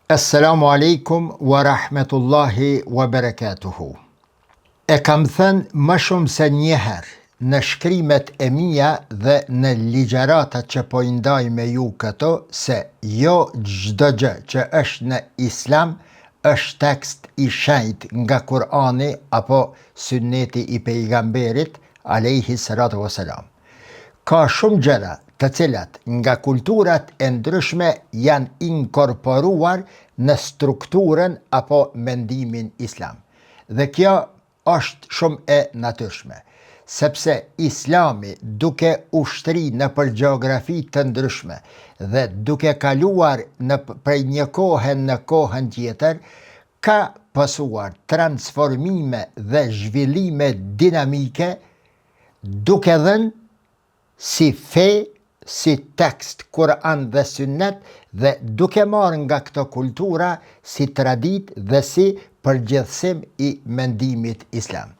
Assalamu alaikum wa rahmetullahi wa barakatuhu. E kam thënë më shumë se njëherë në shkrimet e mia dhe në ligjëratat që po i ndaj me ju këto se jo çdo gjë që është në Islam është tekst i shenjtë nga Kurani apo Sunneti i pejgamberit alayhi salatu wassalam. Ka shumë gjëra të cilat nga kulturat e ndryshme janë inkorporuar në strukturën apo mendimin islam. Dhe kjo është shumë e natyrshme, sepse Islami duke ushtri në për gjeografi të ndryshme dhe duke kaluar prej një kohe në kohën tjetër, ka pasur transformime dhe zhvillime dinamike duke dhënë si fe, si tekst Kur'an dhe Sunnet dhe duke marrë nga këto kultura si tradit dhe si përgjithësim i mendimit islam.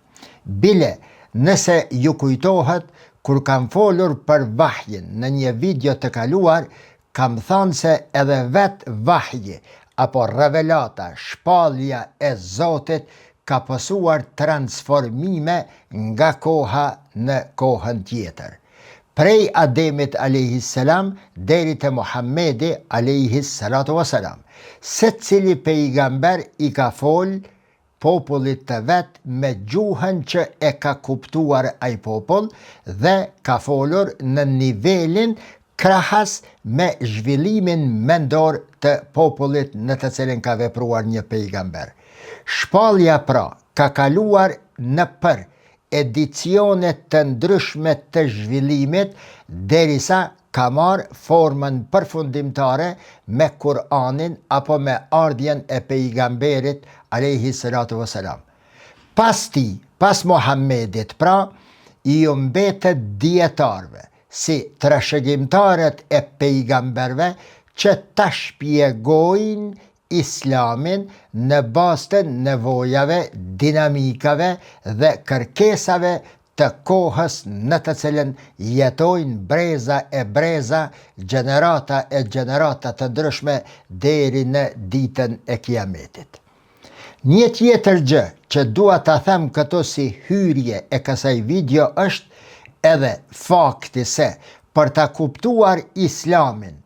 Bile, nëse ju kujtohet, kur kam folur për vahjin në një video të kaluar, kam thënë se edhe vetë vahji apo revelata, shpallja e Zotit ka pasur transformime nga koha në kohën tjetër. Prej Ademit alayhis salam deri te Muhammedi alayhis salatu wassalam. Secili pejgamber i ka fol popullit të vet me gjuhën që e ka kuptuar ai popull dhe ka folur në nivelin krahas me zhvillimin mendor të popullit në të cilin ka vepruar një pejgamber. Shpallja pra ka kaluar në për edicionet të ndryshme të zhvillimit derisa ka marrë formën përfundimtare me Kur'anin apo me ardhjen e pejgamberit alayhi salatu wassalam. Pas Muhammedit pra, i mbetet dietarëve si trashëgimtarët e pejgamberve që ta shpjegojnë Islamin në bazë të nevojave, dinamikave dhe kërkesave të kohës në të cilën jetojnë breza e breza, gjenerata e gjenerata të ndryshme deri në ditën e Kiametit. Një tjetër gjë që dua ta them këtu si hyrje e kësaj video është edhe fakti se për ta kuptuar Islamin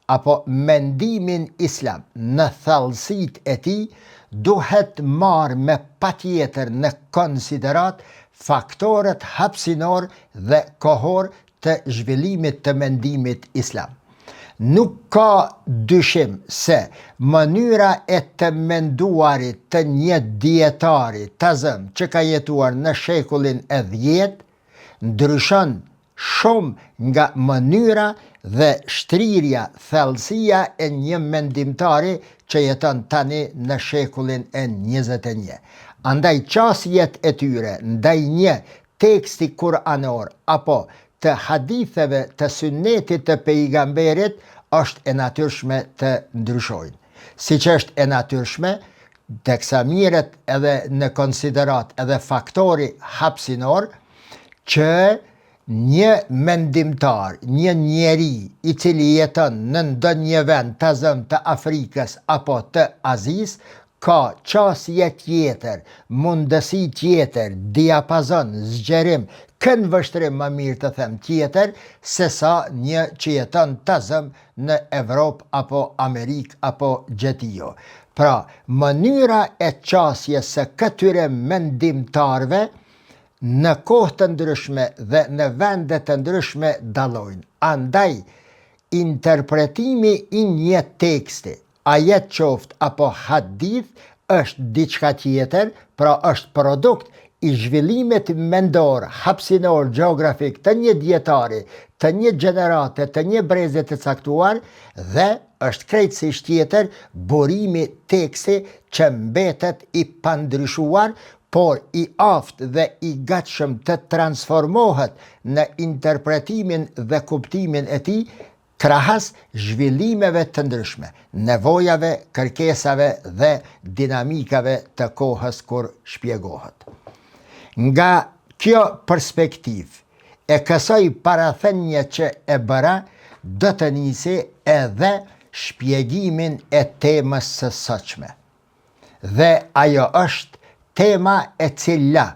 apo mendimin islam në thellësitë e tij duhet marrë me patjetër në konsiderat faktorët hapësinor dhe kohor të zhvillimit të mendimit islam. Nuk ka dyshim se mënyra e të menduarit të një dietari të zëm që ka jetuar në shekullin e 10 ndryshon shumë nga mënyra dhe shtrirja, thellësia e një mendimtari që jeton tani në shekullin e 21. Andaj qasjet e tyre ndaj një teksti kuranor apo të haditheve të sunnetit të pejgamberit është e natyrshme të ndryshojnë. Siç është e natyrshme, teksa mirët edhe në konsiderat edhe faktori hapësinor që një mendimtar, një njeri i cili jeton në ndonjë vend të zëm të Afrikës apo të Azis, ka qasje tjetër, mundësi tjetër, diapazon, zgjerim, këndvështrim më mirë të them tjetër, se sa një që jeton të zëm në Evropë apo Amerikë apo gjetijo. Pra, mënyra e qasjes së këtyre mendimtarve në kohë të ndryshme dhe në vende të ndryshme dallojnë. Andaj, interpretimi i një teksti, ajet qoftë apo hadith, është diçka tjetër, pra është produkt i zhvillimit mendor, hapësinor, gjeografik të një dietari, të një gjenerate, të një breze të caktuar dhe është krejtësisht tjetër burimi teksti që mbetet i pandryshuar, por i aftë dhe i gatshëm të transformohet në interpretimin dhe kuptimin e tij krahas zhvillimeve të ndryshme, nevojave, kërkesave dhe dinamikave të kohës kur shpjegohet. Nga kjo perspektiv e kësaj parathënie që e bëra, do të nisi edhe shpjegimin e temës së sotshme. Dhe ajo është tema e cila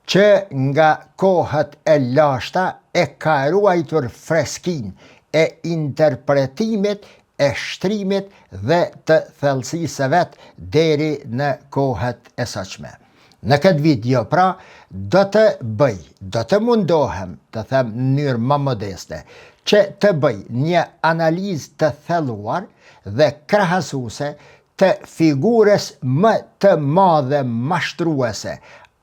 që nga kohët e lashta e ka ruajtur freskinë e interpretimit, e shtrimit dhe të thellësisë së vet deri në kohët e sotshme. Në këtë video pra do të mundohem të them në mënyrë më modeste që të bëj një analizë të thelluar dhe krahasuese të figurës më të madhe mashtruese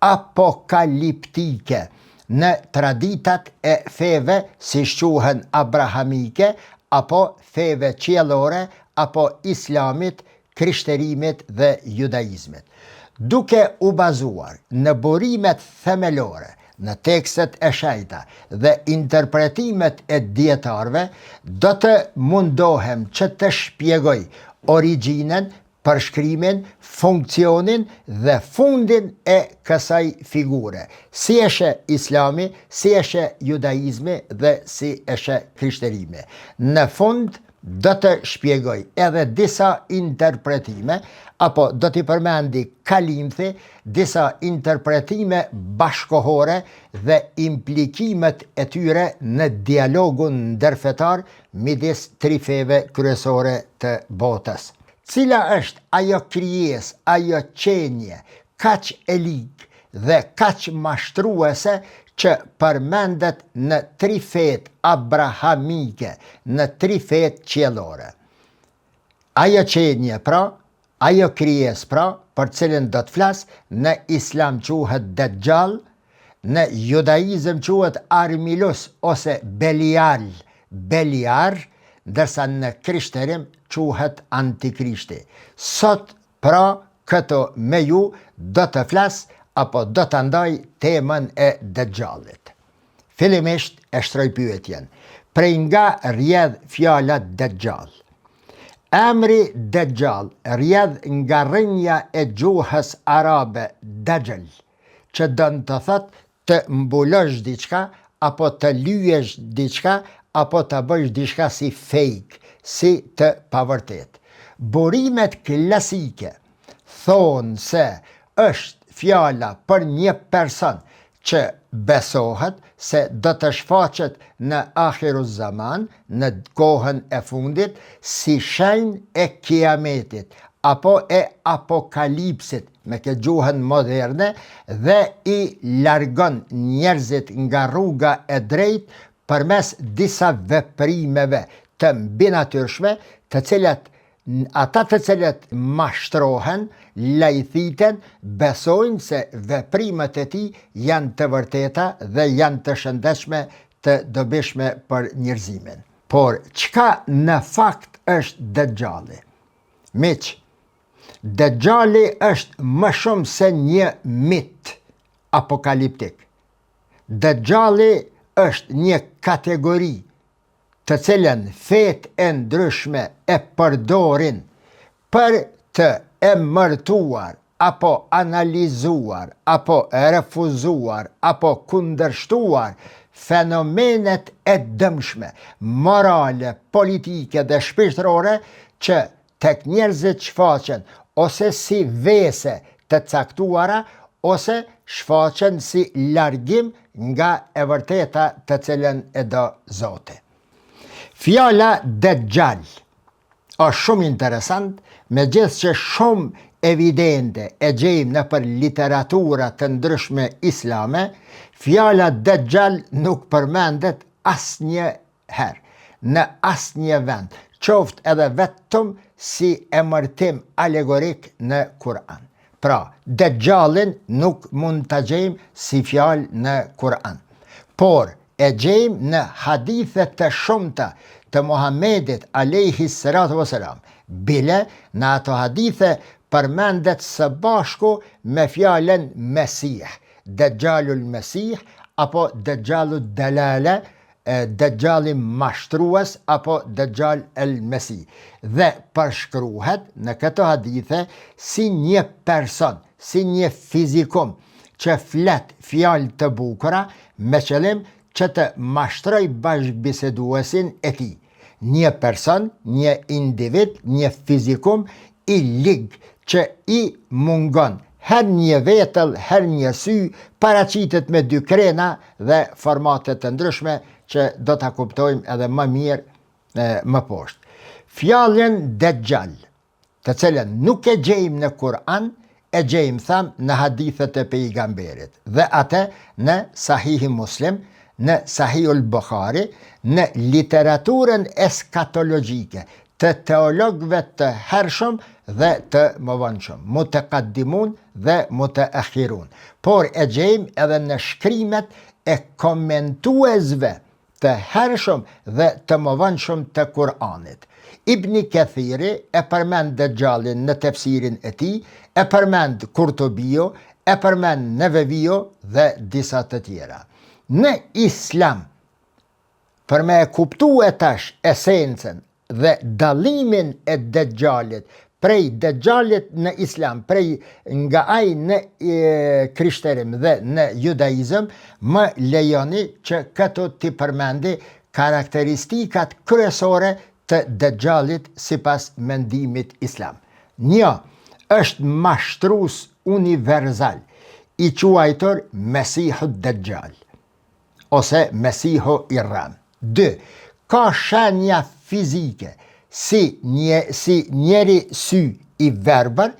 apokaliptike në traditat e feve si quhen abrahamike apo feve qiellore apo islamit, krishterimit dhe judaizmit. Duke u bazuar në burimet themelore, në tekstet e shenjta dhe interpretimet e dietarëve, do të mundohem që të shpjegoj origjinën, përshkrimin, funksionin dhe fundin e kësaj figure, si eshe islami, si eshe judaizmi dhe si eshe krishterimi. Në fund do të shpjegoj edhe disa interpretime, apo do t'i përmendi kalimthi, disa interpretime bashkohore dhe implikimet e tyre në dialogun ndërfetar midis tri feve kryesore të botës. Cila është ajo krijesë, ajo qenje, kaq e ligë dhe kaq mashtruese që përmendet në tri fetë abrahamike, në tri fetë qiellore. Ajo qenje pra, ajo krijesë pra, për cilën do të flas, në islam quhet Dejjal, në judaizëm quhet Armilus ose Belial, ndërsa në krishterim quhet Antikrishti. Sot pra këto me ju do të flas apo do të ndaj temën e Dejjalit. Fillimisht e shtroj pyetjen. Prej nga rjedh fjala Dejjal? Emri Dejjal rjedh nga rrënja e gjuhës arabe Dajjal, që dënë të thot të mbulosh diçka apo të lyesh diçka apo të bësh diçka si fake, si të pavërtet. Burimet klasike thonë se është fjala për një person që besohet se do të shfaqet në akhiruz zaman, në kohën e fundit, si shenjë e kiametit, apo e apokalipsit me këtë gjuhën moderne, dhe i largon njerëzit nga rruga e drejtë përmes disa veprimeve të mbinatyrshme, të cilat ata të cilët mashtrohen, lajthiten, besojnë se veprimet e tij janë të vërteta dhe janë të shëndetshme, të dobishme për njerëzimin. Por çka në fakt është Dejjali? Miq, Dejjali është më shumë se një mit apokaliptik. Dejjali është një kategori të cilën fetë e ndryshme e përdorin për të emërtuar, apo analizuar, apo refuzuar, apo kundërshtuar fenomenet e dëmshme, morale, politike dhe shpirtërore që tek njerëzit shfaqen ose si vese të caktuara, ose shfaqen si largim nga e vërteta të cilën e do Zoti. Fjala Dejjal është shumë interesant, megjithëse që shumë evidente e gjejmë nëpër literatura të ndryshme islame, fjala Dejjal nuk përmendet asnjëherë, në asnjë vend, qoftë edhe vetëm si emërtim alegorik në Kur'an. Pra, Dejjalin nuk mund ta gjejmë si fjalë në Kur'an, por e gjejmë në hadithe të shumta të Muhamedit alayhi salatu wasalam. Bile në ato hadithe përmendet së bashku me fjalën Mesih, Dejjalul Mesih apo Dejjalud Dalale, Dejjali mashtrues apo Dejjal el Mesih, dhe përshkruhet në këto hadithe si një person, si një fizikum që flet fjalë të bukura me qëllim që të mashtroj bashkëbiseduesin e tij. një person, një individ, një fizikum i ligë që i mungon her një vetël, her një sy, paraqitet me dy krena dhe formatet të ndryshme që do të kuptojmë edhe më mirë më poshtë. Fjallën Dejjal, të cilën nuk e gjejmë në Kur'an, e gjejmë thamë në hadithet e pejgamberit, dhe atë në Sahihi Muslim, në Sahihul Bukhari, në literaturën eskatologjike të teologëve të hershëm dhe të mëvonshëm, mutaqaddimun dhe mutaakhirun. Por e gjejmë edhe në shkrimet e komentuesve të hershëm dhe të mëvonshëm të Kur'anit. Ibni Kathiri e përmend Dejjalin në tefsirin e tij, e përmend Kurtubio, e përmend Nevevio dhe disa të tjera. Në Islam, për me kuptu e tash esencën dhe dalimin e Dejjalit, prej Dejjalit në Islam, prej nga ai në krishterim dhe në judaizëm, më lejoni që këto t'i përmendi karakteristikat kryesore të Dejjalit sipas mendimit islam. Një, është mashtrues universal, i quajtur Mesihu Dejjal, ose Mesihu i Ram. 2. Ka shenja fizike, si njeri sy i verbër,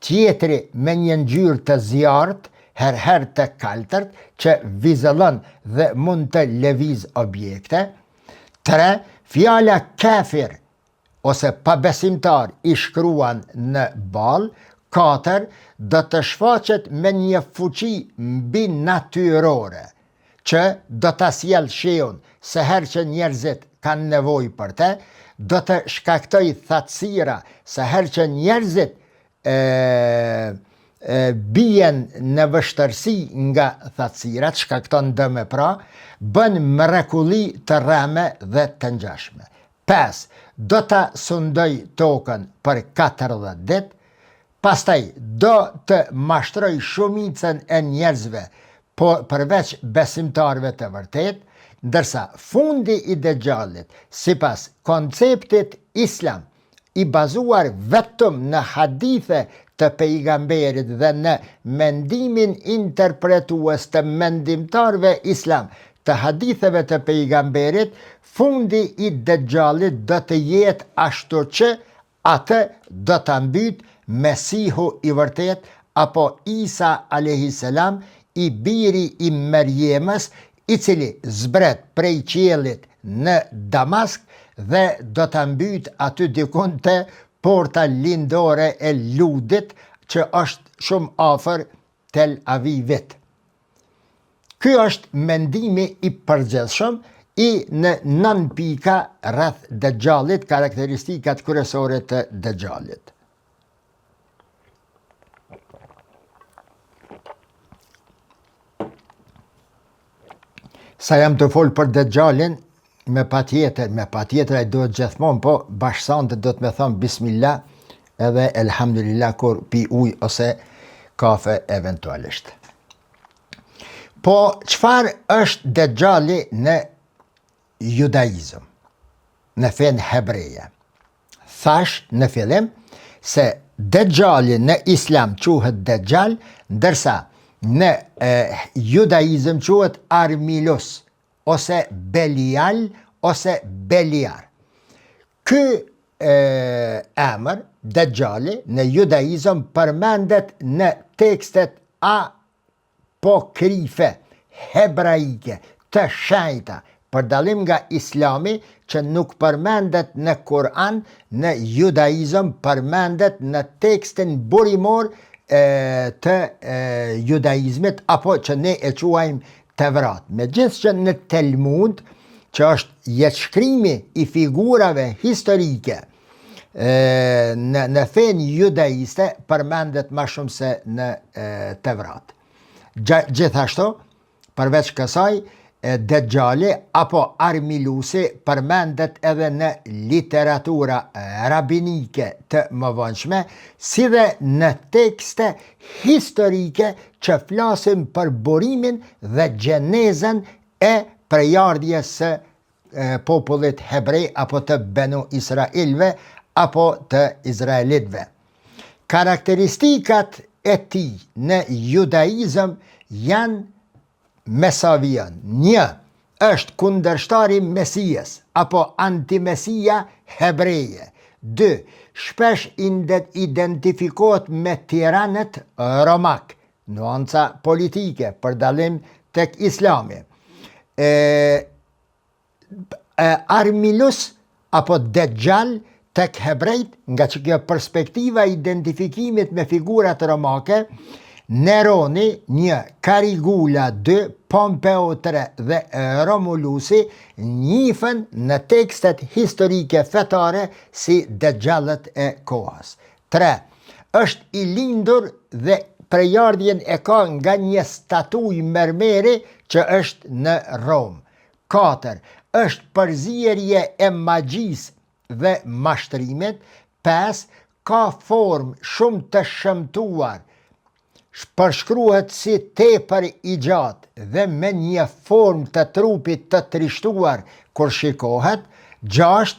tjetri me një ngjyrë të zjarrt, herher të kaltërt, që vizëllon dhe mund të lëviz objekte. 3. Fjala kafir, ose pabesimtar, i shkruan në ball. 4. Do të shfaqet me një fuqi mbi natyrore, që do të sjell shiun se herë që njerëzit kanë nevojë për te, do të shkaktoj thatësira se herë që njerëzit bien në vështërsi nga thatësirat, shkakton dëme pra, bën mrekulli të rreme dhe të ngjashme. 5. Do të sundoj tokën për 40 ditë, pastaj do të mashtroj shumicën e njerëzve, po përveç besimtarve të vërtet, ndërsa fundi i Dejjalit, sipas konceptit islam, i bazuar vetëm në hadithe të pejgamberit dhe në mendimin interpretues të mendimtarve islam të haditheve të pejgamberit, fundi i Dejjalit do të jetë ashtu që atë do të mbyt Mesihu i vërtet, apo Isa a.s. i biri i Merjemës, i cili zbret prej qiellit në Damask dhe do të mbyt aty dikun të porta lindore e Ludit, që është shumë afër Tel Avivit. Ky është mendimi i përgjithshëm i në 9 pika rreth Dejjalit, karakteristikat kryesore të Dejjalit. Sa jam të folë për Dejjalin, me patjetër e duhet gjithmonë, po bashkësante do të me thonë bismillah edhe elhamdulillah kur pi ujë ose kafe eventualisht. Po çfarë është Dejjali në judaizëm, në fen hebreje? Thash në fillim se Dejjali në islam quhet Dejjal, ndërsa në judaizëm quhet Armilus, ose Belial, ose Beliar. Ky emër, Dejjali, në judaizëm përmendet në tekstet apokrife, hebraike, të shenjta, për dallim nga islami që nuk përmendet në Kur'an, në judaizëm përmendet në tekstin burimor të judaizmit, apo që ne e quajmë Tevrat. Megjithëse që në Talmud, që është jetëshkrimi i figurave historike në fen judaiste, përmendet më shumë se në Tevrat. Gjithashtu, përveç kësaj, Dejjali apo Armilusi përmendet edhe në literatura rabinike të mëvonshme, si dhe në tekste historike që flasin për burimin dhe gjenezën e prejardhjes së popullit hebrej apo të Benu Israilve apo të Izraelitve. Karakteristikat e tij në judaizëm janë mesavian. Një, është kundërshtari Mesijës apo antimesia hebreje. 2. Shpesh identifikohet me tiranët romak, nuanca politike për dallim tek Islami. Armilus apo Dejjal tek hebrejt, nga që kjo perspektiva identifikimit me figurat romake, Neroni 1, Caligula 2, Pompeo 3 dhe Romulusi njihen në tekstet historike fetare si Dejjalët e kohës. 3. Është i lindur dhe prejardhjen e ka nga një statuj mermeri që është në Rom. 4. Është përzierje e magjisë dhe mashtrimit. 5. Ka formë shumë të shëmtuar, përshkruhet si tepër i gjatë dhe me një formë të trupit të trishtuar kur shikohet. 6.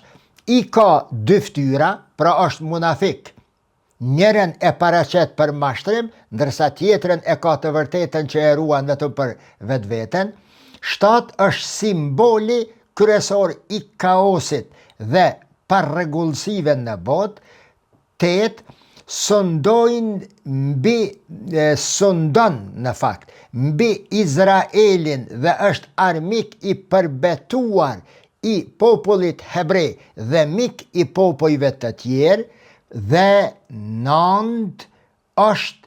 I ka 2 fytyra, pra është munafik. Njërin e paraqet për mashtrim, ndërsa tjetrën e ka të vërtetën që e ruan vetëm për vetveten. 7. Është simboli kryesor i kaosit dhe parregullsive në botë. 8. Sondon në fakt mbi Izraelin dhe është armik i përbetuar i popullit hebrej dhe mik i popujve të tjerë. Dhe 9. Është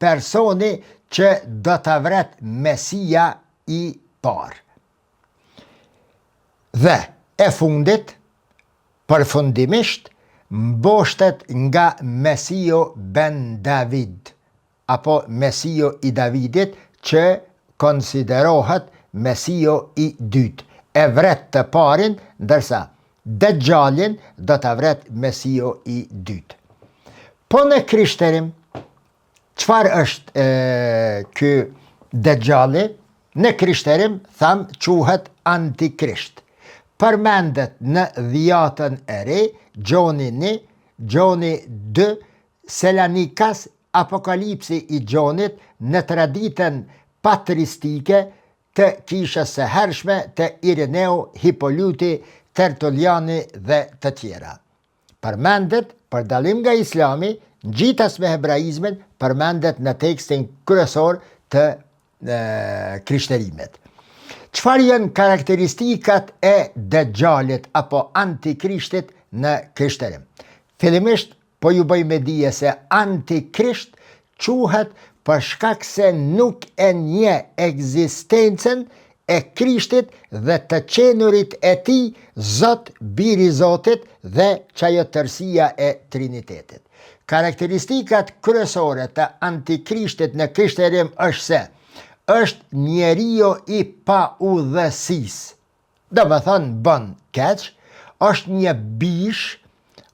personi që do të vret Mesia i parë. Dhe e fundit, përfundimisht, mboshtet nga Mesio ben David, apo Mesio i Davidit, që konsiderohet Mesio i dytë. E vret të parin, ndërsa Dejjalin do të vret Mesio i dytë. Po në krishterim, çfarë është ky Dejjali? Në krishterim, thamë, quhet antikrisht. Përmendet në Dhjatën e Re, Gjoni 1, Gjoni 2, Selanikas, Apokalipsi i Gjonit, në traditën patristike të kishës së hershme të Ireneu, Hippolyti, Tertuliani dhe të tjera. Përmendet, për dallim nga Islami, ngjitas me hebraizmin, përmendet në tekstin kryesor të krishterimit. Çfarë janë karakteristikat e Dejjalit apo antikrishtit në krishterim? Fillimisht, po ju bëj me dije se antikrisht quhet për shkak se nuk e nje ekzistencën e Krishtit dhe të qenurit e tij, Zot, Biri Zotit dhe çajotërsia e Trinitetit. Karakteristikat kryesore të antikrishtit në krishterim është se është njeriu i pa udhësisë. Do të thonë bën keq, është një bish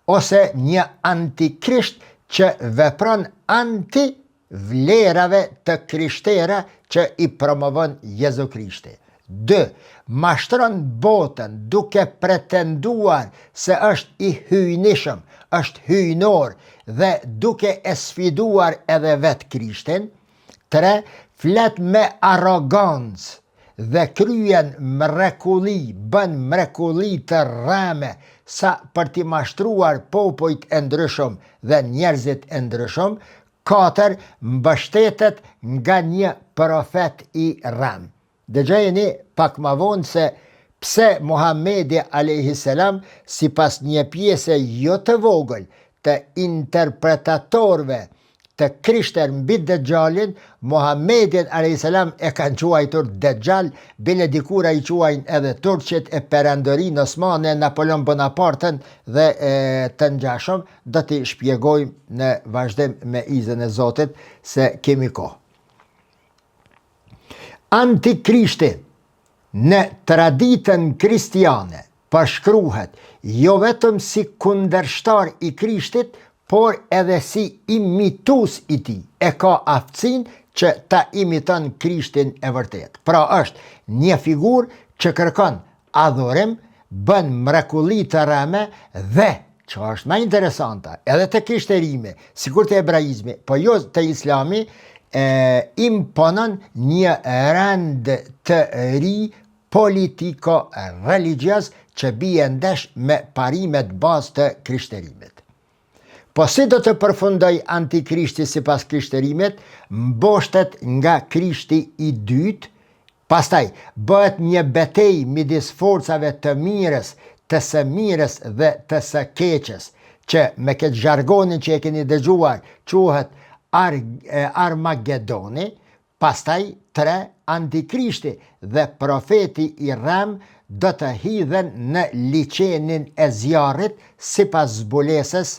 ose një antikrisht që vepron anti vlerave të krishtera që i promovon Jezu Krishti. 2. Mashtron botën duke pretenduar se është i hyjnishëm, është hyjnor dhe duke e sfiduar edhe vetë Krishtin. 3. Flet me arrogancë dhe kryen mrekulli, bën mrekulli të rreme sa për t'i mashtruar popujt e ndryshëm dhe njerëzit e ndryshëm. 4. Mbështetet nga një profet i rrem. Dëgjojeni pak më vonë se pse Muhamedi a.s. sipas një pjese jo të vogël të interpretatorëve të krishter mbi Dejjalin, Muhamedit a.s. e kanë quajtur Dejjal, bile dikura i quajnë edhe turqit e perandërinë Osmane, Napoleon Bonaparten dhe të ngjashëm. Do t'i shpjegojmë në vazhdim me izën e Zotit se kemi kohë. Antikrishti në traditën kristiane përshkruhet jo vetëm si kundërshtar i Krishtit, por edhe si imitus i tij. E ka aftësinë që ta imiton Krishtin e vërtet. Pra është një figurë që kërkon adhurim, bën mrekulli të rëme dhe, që është më interesanta, edhe të krishterimi, sikur të hebraizmi, po jo të islami, imponon një rend të ri politiko-religios që bie ndesh me parimet bazë të krishterimit. Po si do të përfundoj antikrishti sipas krishterimit, mboshtet nga krishti i dytë, pastaj bëhet një betejë midis forcave të mirës, të së mirës dhe të së keqes, që me këtë zhargonin që e keni dëgjuar quhet Armagedoni, pastaj 3 antikrishti dhe profeti i rrem do të hidhen në liçenin e zjarrit sipas zbulesës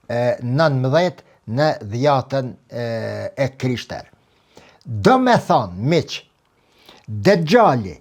19 në dhjatën e krishter. Do me thonë, miq, Dejjali,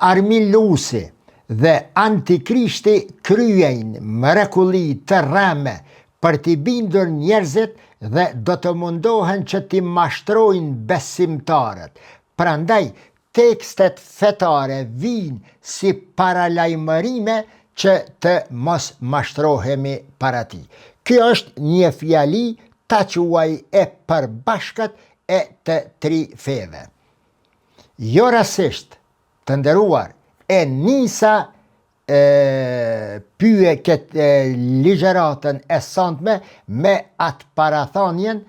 Armilusi dhe antikrishti kryejnë mrekulli të rreme për t'i bindur njerëzit dhe do të mundohen që t'i mashtrojnë besimtarët. Prandaj, tekstet fetare vijnë si paralajmërime që të mos mashtrohemi para tij. Kjo është një fjali ta quaj e përbashkët e të 3 feve. Jo rastisht, të nderuar, e nisa pyje këtë ligjëratën e santme me atë parathanjen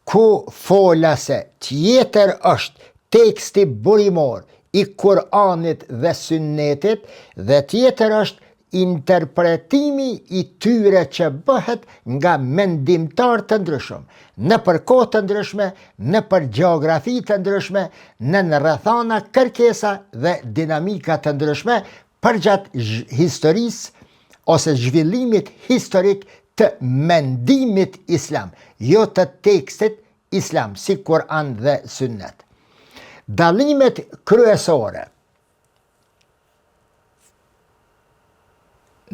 ku fola se tjetër është teksti burimor i Kur'anit dhe Sunnetit dhe tjetër është interpretimi i tyre që bëhet nga mendimtar të ndryshëm, në për kohë të ndryshme, në për gjeografi të ndryshme, në rrethana, kërkesa dhe dinamika të ndryshme përgjatë historisë ose zhvillimit historik të mendimit islam, jo të tekstit islam, si Kur'an dhe Sunnet. Dallimet kryesore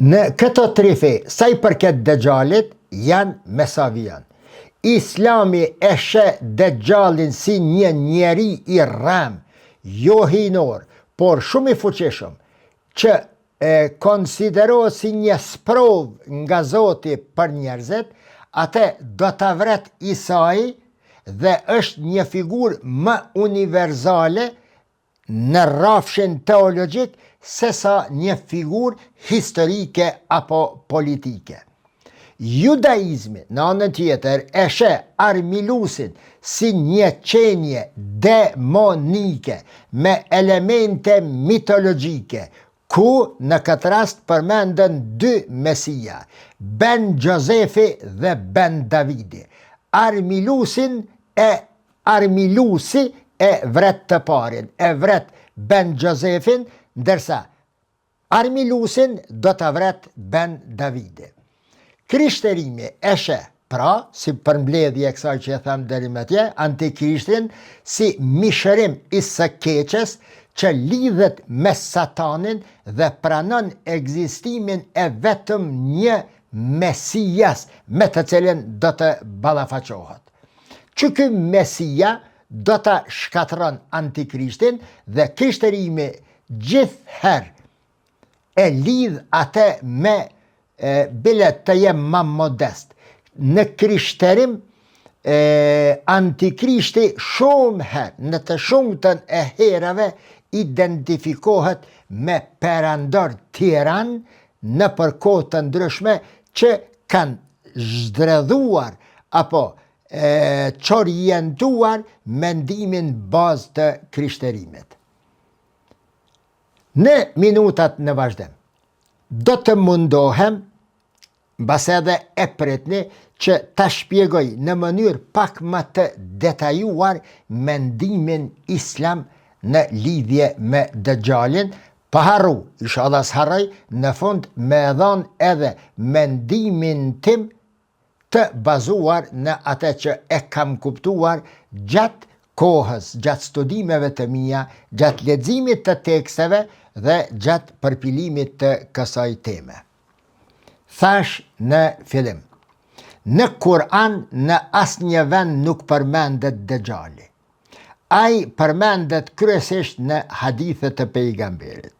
në këto 3 fe, sa i përket Dejjalit, janë mesavian. Islami e sheh Dejjalin si një njeri i rrem, jo hinor, por shumë i fuqishëm, që konsiderohet si një sprov nga Zoti për njerëzit, atë do ta vret Isai dhe është një figurë më universale në rrafshin teologjik sesa një figurë historike apo politike. Judaizmi, në anën tjetër, e sheh Armilusin si një qenie demonike me elemente mitologjike, ku në këtë rast përmenden 2 mesia, Ben Gjozefi dhe Ben Davidi. Armilusi e vret të parin, e vret Ben Gjozefin, ndërsa Armilusin do të vret Ben Davidi. Krishterimi e sheh, pra, si përmbledhje e kësaj që e them deri më atje, antikrishtin si mishërim i së keqes që lidhet me Satanin dhe pranon ekzistimin e vetëm një Mesijas me të cilin do të ballafaqohet. Që ky Mesia do të shkatron antikrishtin dhe krishterimi gjithherë e lidh atë me bilet të jem më modest. Në krishterim, antikrishti shumë herë, në të shumtën e herave, identifikohet me perandor tiran në përkohë të ndryshme që kanë zhdredhuar apo çorientuar mendimin bazë të krishterimit. Në minutat në vazhdim, do të mundohem, mbas edhe e pritni, që ta shpjegoj në mënyrë pak më të detajuar mendimin islam në lidhje me Dejjalin, pa harru, inshallah s'harroj, në fund me dhon edhe mendimin tim të bazuar në atë që e kam kuptuar gjatë kohës, gjatë studimeve të mia, gjatë leximit të teksteve dhe gjatë përpilimit të kësaj teme. Thash në fillim, në Kur'an në asnjë vend nuk përmendet Dejjali. ai përmendet kryesisht në hadithet të pejgamberit.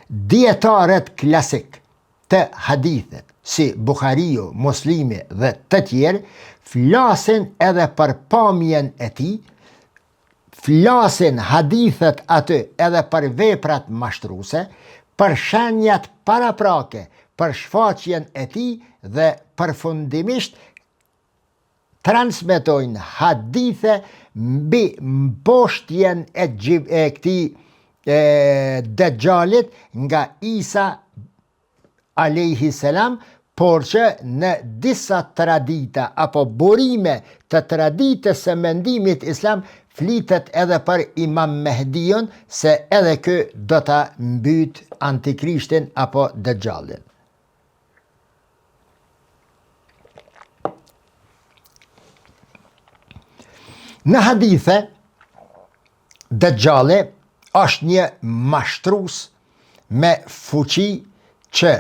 Dietarët klasik të hadithet, si Buhariu, Muslimi dhe të tjerë, flasin edhe për pamjen e tij, flasin hadithet aty edhe për veprat mashtruese, për shenjat paraprake, për shfaqjen e tij dhe përfundimisht transmetojnë hadithe mbi mposhtjen e këtij Dejjalit nga Isa alayhi salam, por që në disa tradita apo burime të traditës së mendimit islam flitet edhe për Imam Mehdiun, se edhe ky do ta mbyt antikrishtin apo Dejjalin. Në hadithe, Dejjali është një mashtrues me fuqi që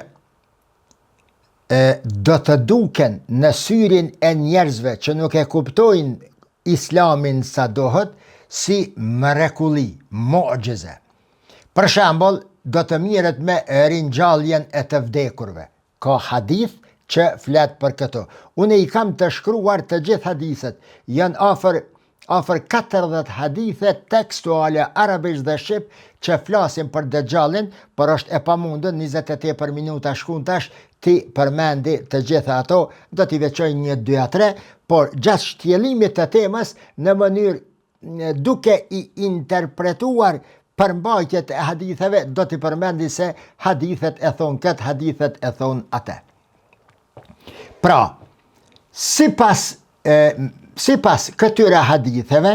do të duken në syrin e njerëzve që nuk e kuptojnë islamin sa dohet si mrekulli, mu'gjize. Për shembull, do të mirët me ringjalljen e të vdekurve. Ka hadith që flet për këto. Unë i kam të shkruar të gjithë hadithet, janë afër 40 hadithe tekstuale arabisht dhe shqip që flasin për Dejjalin, por është e pamundur 28 minuta shkuntash ti përmendi të gjitha ato, do t'i veçoj 1, 2, 3, por gjatë shtjellimit të temës në mënyrë duke i interpretuar përmbajtjet e haditheve, do t'i përmendi se hadithet e thon këtë, hadithet e thon atë. Pra, sipas këtyre haditheve,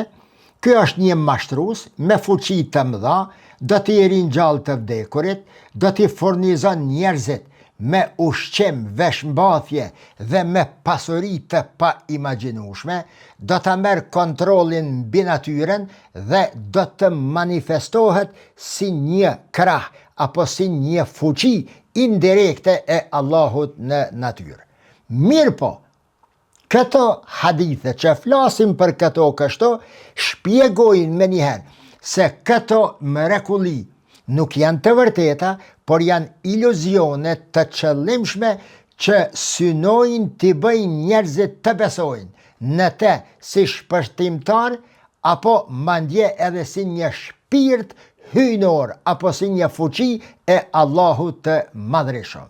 ky është një mashtrues me fuqi të mëdha, do t'i ringjall të vdekurit, do t'i furnizon njerëzit me ushqim, veshmbathje dhe me pasuri të pa imagjinueshme, do ta merr kontrollin mbi natyrën dhe do të manifestohet si një krah apo si një fuqi indirekte e Allahut në natyrë. Mirë po, këto hadithe që flasim për këto kështu, shpjegojnë me njëherë se këto mrekulli nuk janë të vërteta, por janë iluzione të qëllimshme që synojnë t'i bëjnë njerëzit të besojnë në te si shpërtimtar, apo mandje edhe si një shpirt hyjnor, apo si një fuqi e Allahut të madhreshëm.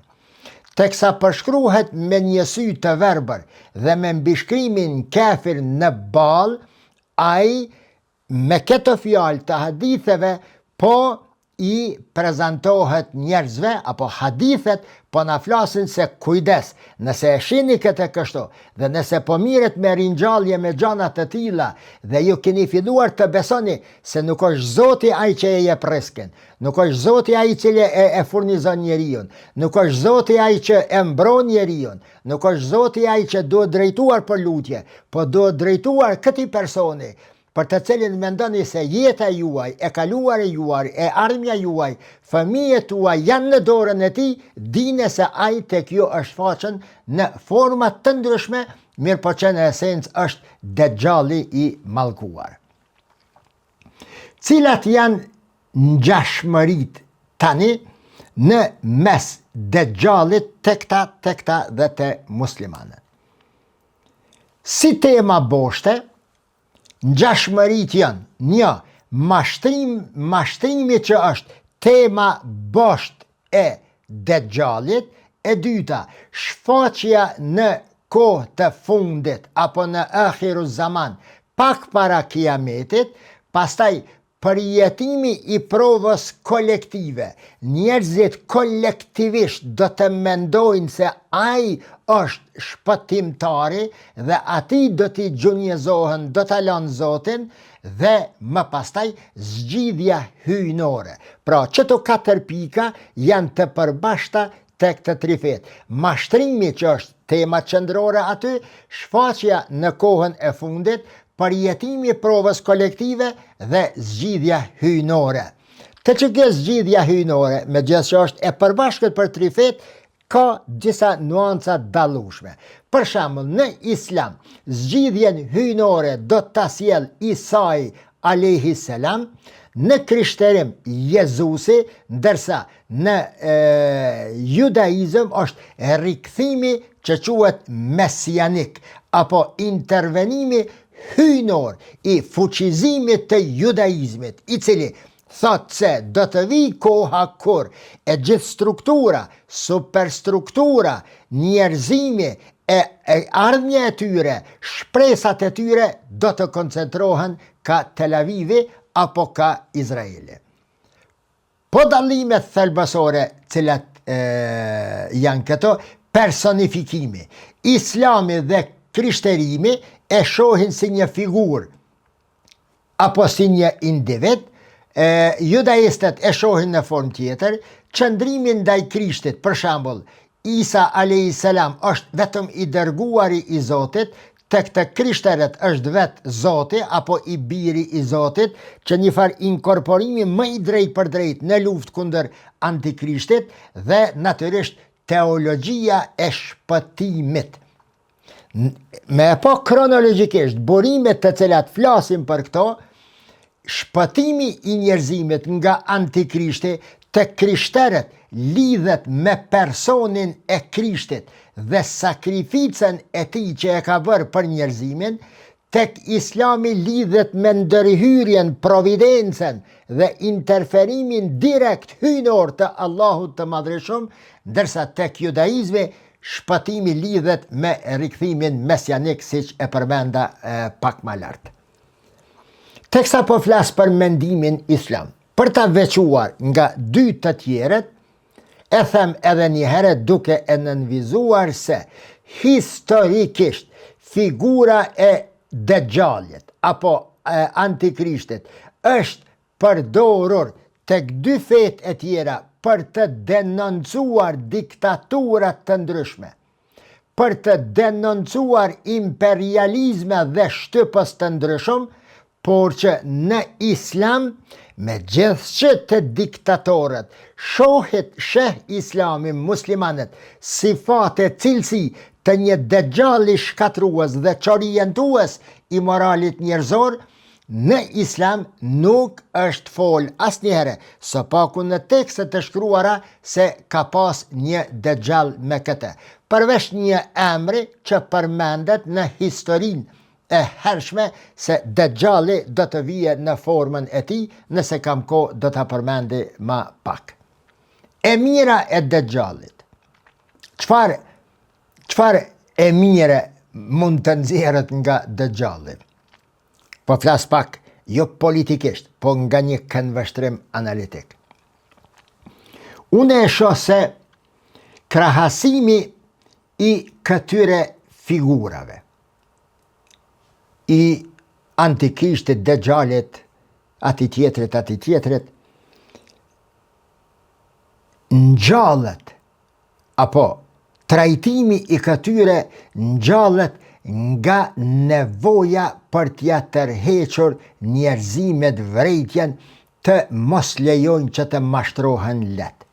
Teksa përshkruhet me një sy të verbër dhe me mbishkrimin kafir në ball, ai me këto fjalë të haditheve po i prezentohet njerëzve, apo hadithet po na flasin se kujdes, nëse e shihni këtë kështu dhe nëse po mirët me ringjallje me gjana të tilla dhe ju keni filluar të besoni se nuk është Zoti ai që e jep rrezikun, nuk është Zoti ai që e furnizon njeriu, nuk është Zoti ai që e mbron njeriu, nuk është Zoti ai që duhet drejtuar për lutje, po duhet drejtuar këtij personi për të cilin mendoni se jeta juaj, e kaluar e juaj, e ardhmja juaj, fëmijët tuaj janë në dorën e tij, dini se ai tek ju është faqen në forma të ndryshme, mirë po që në esencë është Dejjali i mallkuar. Cilat janë ngjashmëritë tani në mes Dejjalit tek ta dhe te muslimanët? Si tema boshte, ngjashmëritë janë një, mashtrimi që është tema boshtë e Dejjalit, e dyta, shfaqja në kohë të fundit apo në akhiru zaman, pak para kiametit, pastaj përjetimi i provës kolektive. Njerëzit kolektivisht do të mendojnë se ai është shpëtimtari dhe ati do t'i gjunjëzohen, do t'a lanë Zotin dhe më pastaj zgjidhja hyjnore. Pra, çeto 4 pika janë të përbashkëta tek të trifet. Mashtrimi që është tema qendrore aty, shfaqja në kohën e fundit, përjetimi provës kolektive dhe zgjidhja hyjnore. Të që kjo zgjidhja hyjnore, me gjithë që është e përbashkët për trifet, ka disa nuanca dallueshme. Për shembull, në Islam, zgjidhjen hyjnore do ta sjell Isai alayhi salam, në krishterim Jezusi, ndërsa në judaizëm është rikthimi që quhet mesianik, apo intervenimi hyjnor i fuqizimit të judaizmit, i cili thot se do të vi koha kur e gjithë struktura, superstruktura, njerëzimi e ardhmja e tyre, shpresat e tyre do të koncentrohen ka Tel Avivi apo ka Izraeli. Po dallimet thelbësore cilat janë këto, personifikimi. Islami dhe krishterimi e shohin si një figurë apo si një individ, judaistët e shohin në formë tjetër, qëndrimin ndaj Krishtit, për shembull, Isa alayhis salam është vetëm i dërguari i Zotit, tek të krishterët është vetë Zoti apo i biri i Zotit, që një farë inkorporimi më i drejt për drejt në luftë kundër antikrishtit, dhe natyrisht teologjia e shpëtimit. Me po kronologjikisht burimet të cilat flasim për këto, shpëtimi i njerëzimit nga antikrishti të krishterët lidhet me personin e Krishtit dhe sakrificën e tij që e ka bërë për njerëzimin, tek Islami lidhet me ndërhyrjen, providencën dhe interferimin direkt hyjnor të Allahut të Madhreshëm, ndërsa tek judaizmi shpëtimi lidhet me rikthimin mesianik, siç e përmenda pak më lart. Teksa po flas për mendimin islam, për ta veçuar nga dy të tjerët, e them edhe një herë duke e nënvizuar se historikisht figura e Dejjalit apo antikrishtit është përdorur tek dy fetë e tjera për të denoncuar diktaturat të ndryshme, për të denoncuar imperializme dhe shtypës të ndryshëm, por që në islam, me gjithçka të diktatorët, sheh islami muslimanët sifate cilësi të një dejjali shkatrues dhe çorientues i moralit njerëzor, në islam nuk është fol asnjëherë, së paku në tekstet të shkruara, se ka pas një dejjal me këtë, përveç një emri që përmendet në historinë e hershme se dejjali do të vije në formën e tij, nëse kam kohë do ta përmendi më pak. E mira e dejjalit. Çfarë e mire mund të nxjerrët nga dejjali? Po flas pak, jo politikisht, po nga një këndvështrim analitik. Unë e shoh se krahasimi i këtyre figurave, i antikrishtit, dejjalit, ati tjetrit, ngjallet, apo trajtimi i këtyre ngjallet nga nevoja për t'ja tërhequr njerëzimet vërejtjen të mos lejojnë që të mashtrohen let,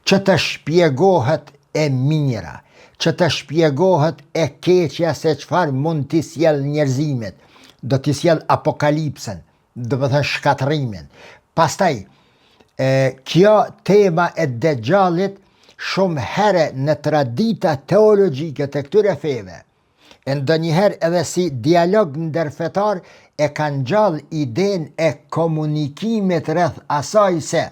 që të shpjegohet e mira, që të shpjegohet e keqja se çfarë mund t'i sjell njerëzimet, do t'i sjell apokalipsen, do të thënë shkatrimin. Pastaj, kjo tema e dejjalit shumë herë në tradita teologjike të këtyre feve, ndonjëherë edhe si dialog ndërfetar, e kanë gjallë idenë e komunikimit rreth asaj se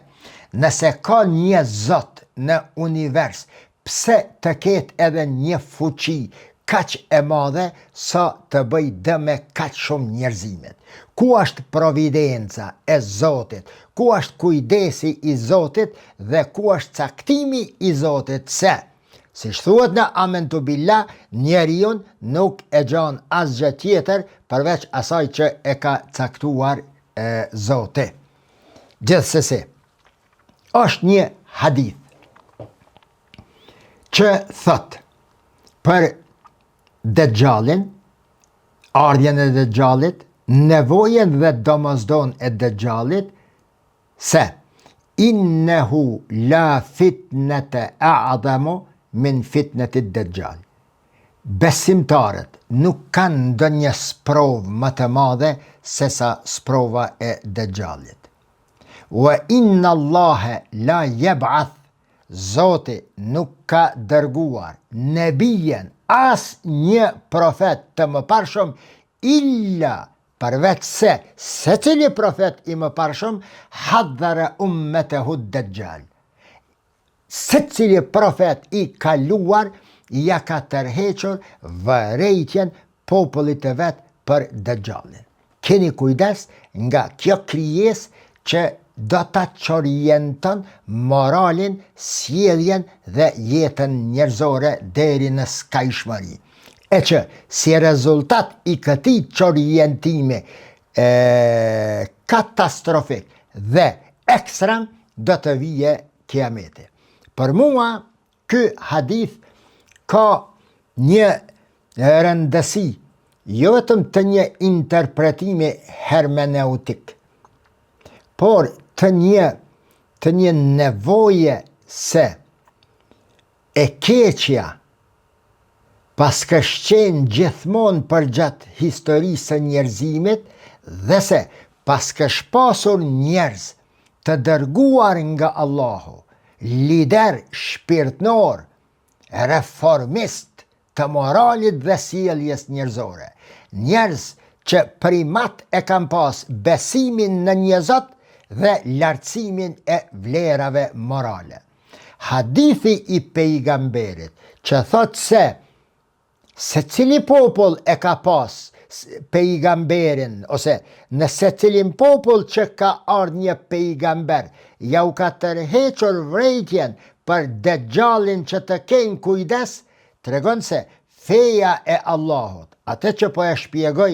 nëse ka një Zot në univers, pse të ketë edhe një fuqi kaq e madhe sa të bëj dëm kaq shumë njerëzimet? Ku është providenca e Zotit? Ku është kujdesi i Zotit dhe ku është caktimi i Zotit se, siç thuhet në Amentu Billah, njeriu nuk e gjan asgjë tjetër përveç asaj që e ka caktuar Zoti. Gjithsesi, është një hadith që thot për dejjalin, ardhjen e dejjalit, nevojen dhe domosdoshmërinë e dejjalit, se innehu la fitnete a'zamu min fitneti dejjal. besimtarët nuk kanë ndonjë sprovë më të madhe se sa sprova e Dejjalit. Wa inna Allahe la yeb'ath, Zoti nuk ka dërguar nebijen as një profet të mëparshëm illa përveç se cili profet i mëparshëm haddhara ummetehu Dejjal. Se cili profet i kaluar ja ka tërhequr vërejtjen popullit të vet për Dejjalin. Keni kujdes nga kjo krijes që do ta çorienton moralin, sjelljen dhe jetën njerëzore deri në skajshmëri. E që si rezultat i këtij çorientimi katastrofik dhe ekstrem do të vije kiameti. Për mua, ky hadith ka një rëndësi, jo vetëm të një interpretimi hermeneutik, por të një nevoje se e keqja pas ka qenë gjithmonë përgjatë historisë së njerëzimit dhe se pas ka pasur njerëz të dërguar nga Allahu, lider shpirtnor, reformist të moralit dhe sjelljes njerëzore, njerëz që primat e kanë pas besimin në një Zot dhe lartësimin e vlerave morale. Hadithi i pejgamberit që thot se cili popull e ka pas pejgamberin, ose në se cilin popull që ka ardhur një pejgamber, ja u ka tërhequr vërejtjen për Dejjalin që të kenë kujdes, tregon se feja e Allahut, atë që po e shpjegoj,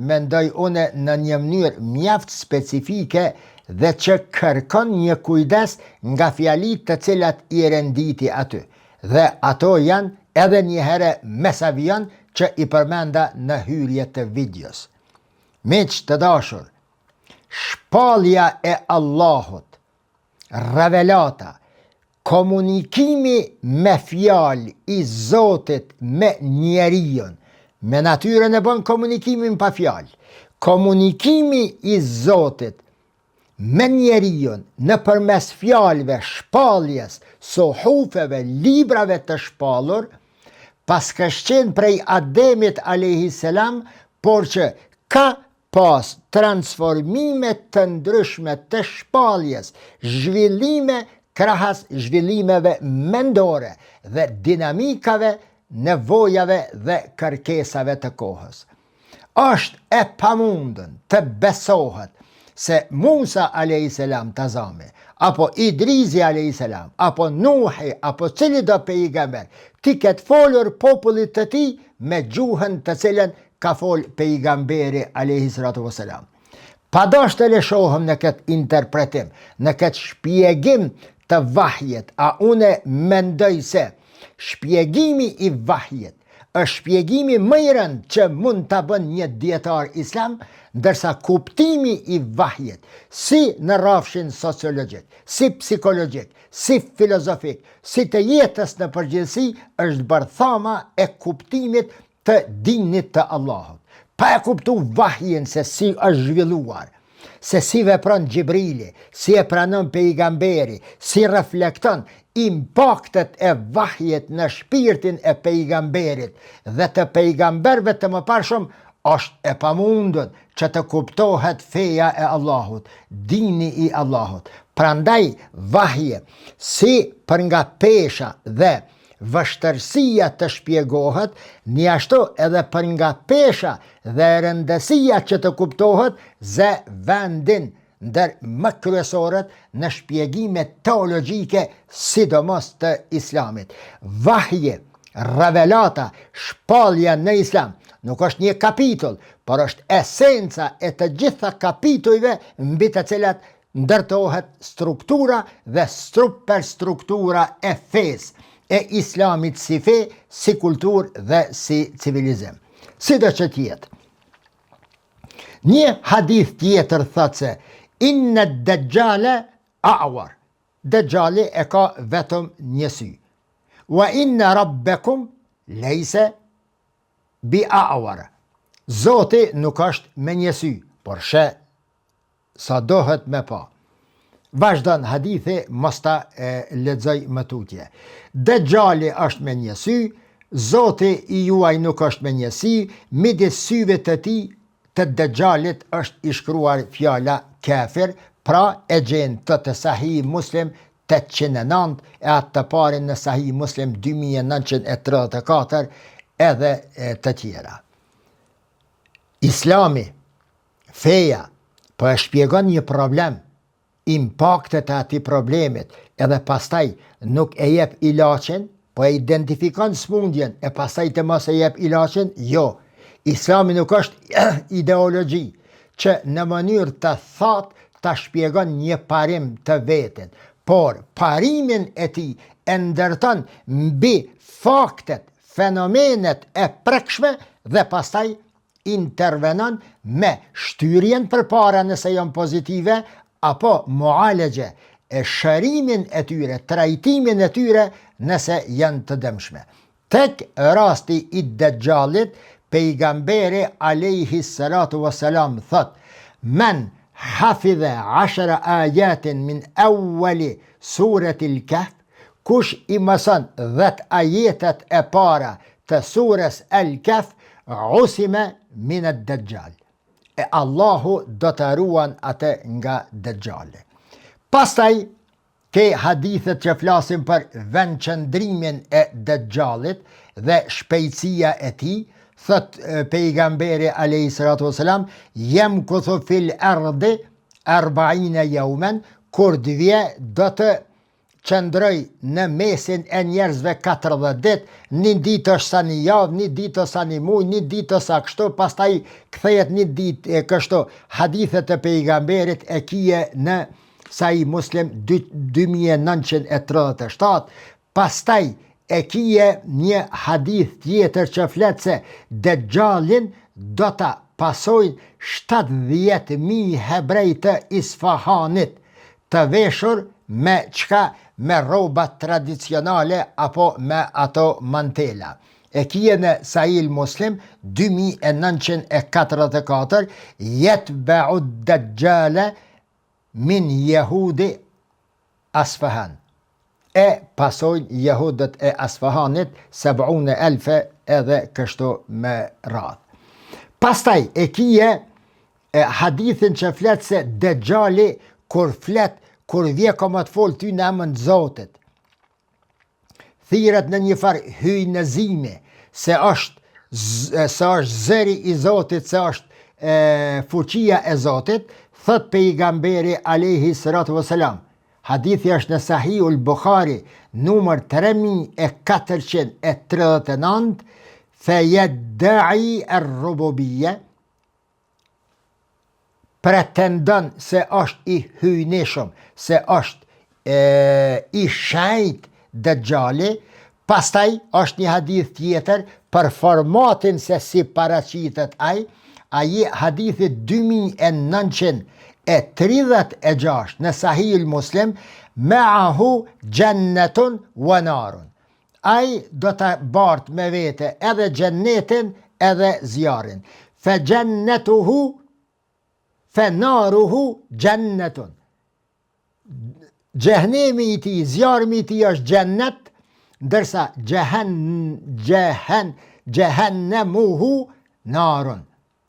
mendoj une në një mënyrë mjaft specifike dhe që kërkon një kujdes nga fjalit të cilat i renditi aty. Dhe ato janë edhe një herë mesavion që i përmenda në hyrje të videos. Miq të dashur, shpallja e Allahut, revelata, komunikimi me fjalë i Zotit me njeriun, me natyrën e bën komunikimin pa fjalë, komunikimi i Zotit me njeriun në përmes fjalëve, shpalljes, suhufeve, librave të shpallur, pas ka qenë prej Ademit a.s., por që ka pas transformime të ndryshme të shpalljes, zhvillime krahas zhvillimeve mendore dhe dinamikave, nevojave dhe kërkesave të kohës. Është e pamundën të besohet se Musa a.s. tazame, apo Idrizi a.s., apo Nuhi, apo cili do pejgamber, ti ketë folur popullit të ti me gjuhën të cilën ka fol pejgamberi a.s. Pa dosh të lëshohëm në këtë interpretim, në këtë shpjegim të vahjet, a une mendoj se shpjegimi i vahjet është shpjegimi më i rëndë që mund të bën një dietar islam, ndërsa kuptimi i vahjet, si në rrafshin sociologjik, si psikologjik, si filozofik, si të jetës në përgjithësi, është bërthama e kuptimit të dinit të Allahut. Pa e kuptu vahjen se si është zhvilluar, se si vepron Gjibrili, si e pranon pejgamberi, si reflekton impaktet e vahjet në shpirtin e pejgamberit dhe të pejgamberve të mëparshëm, është e pamundën që të kuptohet feja e Allahut, dini i Allahut. Prandaj vahje, si për nga pesha dhe vështërsia të shpjegohet, një ashtu edhe për nga pesha dhe rëndësia që të kuptohet, ze vendin ndër më kryesorët në shpjegime teologjike, sidomos të islamit. Vahje, revelata, shpallja në islam, nuk është një kapitull, por është esenca e të gjitha kapitujve mbi të cilat ndërtohet struktura dhe superstruktura e fesë e islamit si fe, si kultur dhe si civilizim. Sido që tjetë. Një hadith tjetër thot se inna Dejjale a'war. Dejjali e ka vetëm një sy. Wa inna rabbekum lejse bi a'war. Zoti nuk është me një sy, por she sa dohet me pa. Vazhdon hadithi, mos ta lexoj më tutje. Dejjali është me një sy, Zoti i juaj nuk është me një sy, midis syve të tij të Dejjalit është i shkruar fjala kafir, pra e gjen të Sahih Muslim 809 e atë të parin në Sahih Muslim 2934 edhe të tjera. Islami, feja, po e shpjegon një problem, impaktet e atij problemit, edhe pastaj nuk e jep ilaçin, po e identifikon smundjen, e pastaj të mos e jep ilaçin, jo. Islami nuk është ideologji që në mënyrë të thatë ta shpjegon një parim të vetin, por parimin e tij e ndërton mbi faktet, fenomenet e prekshme dhe pastaj intervenon me shtyrjen përpara nëse janë pozitive, apo mualexhe e shërimin e tyre, trajtimin e tyre nëse janë të dëmshme. Tek rasti i Dejjalit, pejgamberi alayhi salatu wassalam thot: "Men hafidha 10 ayatin min awwali surati al-Kahf", kush i mëson 10 ajetet e para të surës al-Kahf, usime min ad-Dajjal. E Allahu do të ruan atë nga Dejjali. Pastaj, ke hadithet që flasin për vendqëndrimin e Dejjalit dhe shpejtësia e tij, thot pejgamberi alayhi salatu wasalam: "Yamkuthu fil ardi 40 yawman", kur të vje do të qëndroj në mesin e njerëzve 40 ditë, një ditë është sa një javë, një ditë sa një muaj, një ditë sa kështu, pastaj kthehet një ditë kështu. Hadithet e pejgamberit e kije në Sahih Muslim 2937. Pastaj e kije një hadith tjetër që flet se Dejjalin do ta pasojnë 70.000 hebrej të Isfahanit, të veshur me çka, me rroba tradicionale apo me ato mantela. E kije në Sahih Muslim 2944, yetba'u Dejjala min Yahudi Asfahan. E pasojnë jehudët e Asfahanit 70.000 edhe kështu me radhë. Pastaj e kije hadithin që flet se Dejjali kur vje ka më të folë ty në emën Zotit, thirret në një farë hyjnëzimi, se është zëri i Zotit, se është fuqia e Zotit, thot pejgamberi alayhi salatu wasalam. Hadithi është në Sahihul Bukhari, numër 3439, "Feyadda'i ar-rububiyya", pretendon se është i hyjnishëm, se është i shenjtë Dejjali. Pastaj është një hadith tjetër për formatin se si paraqitet ai hadithi 2936 në Sahih Muslim: "Ma'ahu jannatun wa narun", ai do të bartë me vete edhe gjennetin edhe zjarin. "Fe jannatuhu fe naruhu jannatun", xhehenemi i tij, zjarmi i tij është gjennet, ndërsa jehennemuhu narun.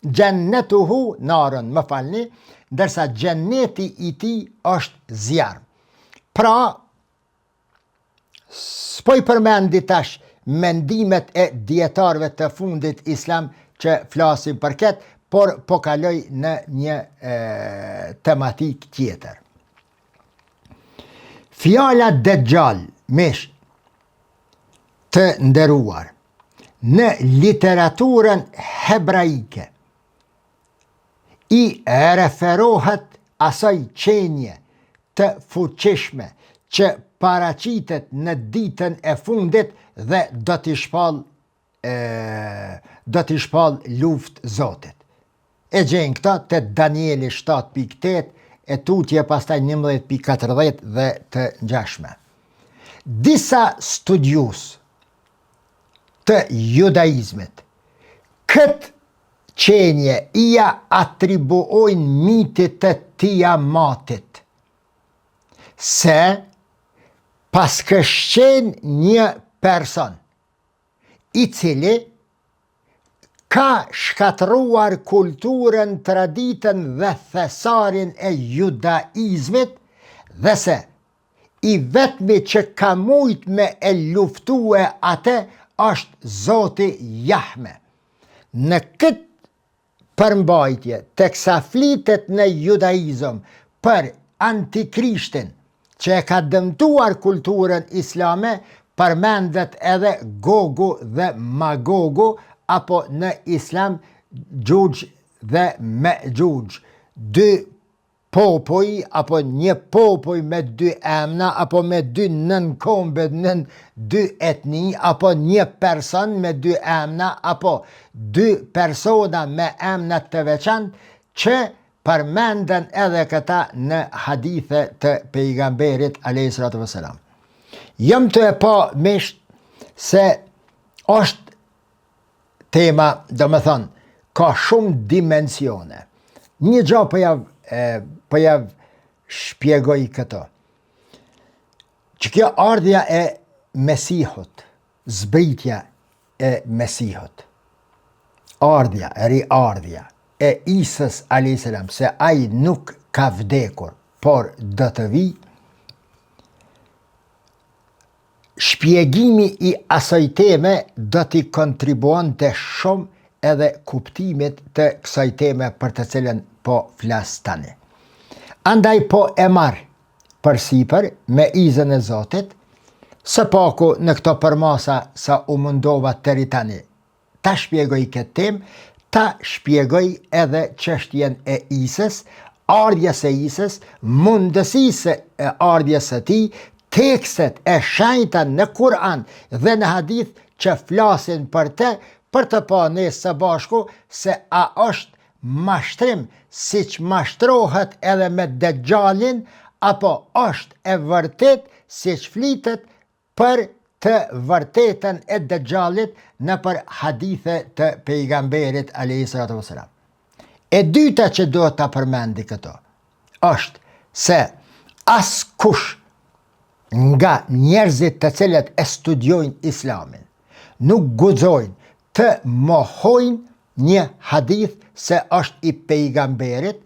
Jannatuhu narun, më falni, ndërsa gjenneti i tij është zjarm. Pra, s'po i përmendi tash mendimet e dietarëve të fundit islam që flasin për këtë, por po kaloj në një tematik tjetër. Fjala Dejjal, mish të nderuar, në literaturën hebraike i referohet asaj qenje të fuqishme që paraqitet në ditën e fundit dhe do t'i shpall luftë Zotit. E gjen këta te Danieli 7.8, e tutje pastaj 11.40 dhe të ngjashme. Disa studius të judaizmit këtë qenje ia atribuojnë mitit të Tiamatit, se pas kështë qenë një person i cili ka shkatruar kulturën, traditën dhe thesarin e judaizmit, dhe se i vetmi që ka mujt me e luftue atë është Zoti Jahme. Në këtë përmbajtje, teksa flitet në judaizëm për antikrishtin që e ka dëmtuar kulturën islame, përmendet edhe Gogu dhe Magogu, apo në islam Gjuj dhe Mejgjuj, dy popoj, apo një popoj me dy emna, apo me dy nënkombe, nën dy etni, apo një person me dy emna, apo dy persona me emna të veçantë, që përmenden edhe këta në hadithe të pejgamberit a.s. Jëm të e pa misht se është tema, do me thonë, ka shumë dimensione. Një gjë po jav shpjegoj këto. Që kjo ardhja e Mesihut, zbritja e Mesihut, riardhja e Isës a.s. se ai nuk ka vdekur, por do të vi, shpjegimi i asaj teme do t'i kontribuon të shumë edhe kuptimit të kësaj teme për të cilën po flas tani. Andaj po e marr përsipër me izën e Zotit, së paku në këto përmasa sa u mundova të tani ta shpjegoj këtë temë, ta shpjegoj edhe çështjen e Isës, ardhjes e Isës, mundësisë e ardhjes së tij, tekstet e shenjta në Kur'an dhe në hadith që flasin për të pa ne së bashku se a është mashtrim siç mashtrohet edhe me Dejjalin, apo është e vërtet siç flitet për të vërtetën e Dejjalit në për hadithe të pejgamberit a.s. E dyta që do të përmendi këto është se askush nga njerëzit të cilët e studiojnë islamin nuk guxojnë të mohojnë një hadith se është i pejgamberit,